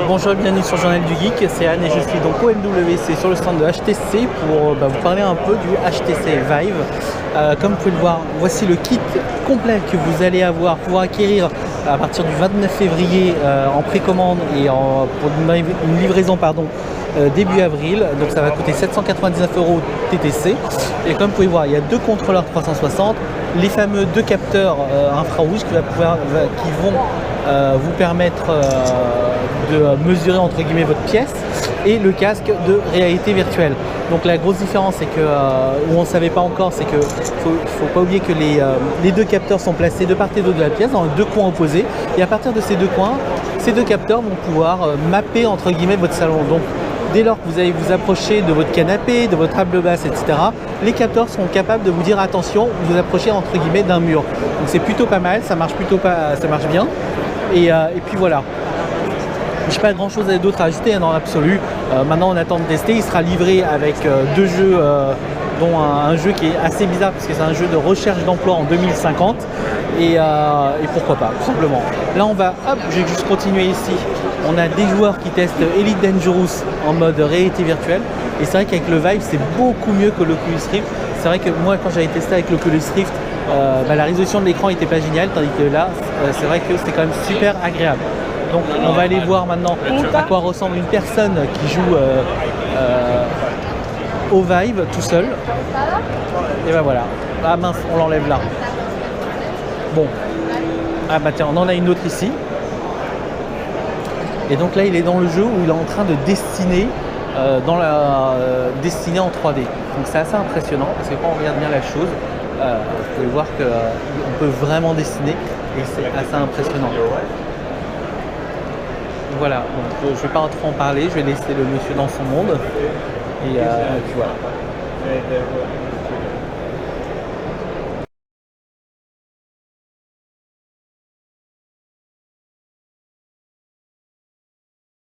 Bonjour et bienvenue sur Journal du Geek, c'est Anne et je suis donc au MWC sur le stand de HTC pour vous parler un peu du HTC Vive. Comme vous pouvez le voir, voici le kit complet que vous allez pouvoir acquérir à partir du 29 février en précommande et pour une livraison début avril. Donc ça va coûter 799 € TTC. Et comme vous pouvez voir, il y a deux contrôleurs 360, les fameux deux capteurs infrarouges qui vont vous permettre de mesurer entre guillemets votre pièce, et le casque de réalité virtuelle. Donc la grosse différence, c'est que où on ne savait pas encore, c'est que faut pas oublier que les deux capteurs sont placés de part et d'autre de la pièce dans deux coins opposés, et à partir de ces deux coins, ces deux capteurs vont pouvoir mapper entre guillemets votre salon. Donc dès lors que vous allez vous approcher de votre canapé, de votre table basse, etc., les capteurs seront capables de vous dire attention, vous approchez entre guillemets d'un mur. Donc c'est plutôt pas mal, ça marche bien. Et puis voilà. Je n'ai pas grand chose d'autre à ajouter dans l'absolu. Maintenant on attend de tester. Il sera livré avec deux jeux, dont un jeu qui est assez bizarre parce que c'est un jeu de recherche d'emploi en 2050. Et pourquoi pas, tout simplement. Là je vais juste continuer ici. On a des joueurs qui testent Elite Dangerous en mode réalité virtuelle. Et c'est vrai qu'avec le Vive c'est beaucoup mieux que l'Oculus Rift. C'est vrai que moi quand j'avais testé avec l'Oculus Rift, la résolution de l'écran n'était pas géniale, tandis que là c'est vrai que c'était quand même super agréable. Donc on va aller voir maintenant à quoi ressemble une personne qui joue au Vive tout seul. Et ben voilà. Ah mince, on l'enlève là. Bon. Ah bah tiens, on en a une autre ici. Et donc là il est dans le jeu où il est en train de dessiner dessiner en 3D. Donc c'est assez impressionnant parce que quand on regarde bien la chose, vous pouvez voir qu'on peut vraiment dessiner et c'est assez impressionnant. Voilà, donc je ne vais pas trop en parler, je vais laisser le monsieur dans son monde et puis voilà.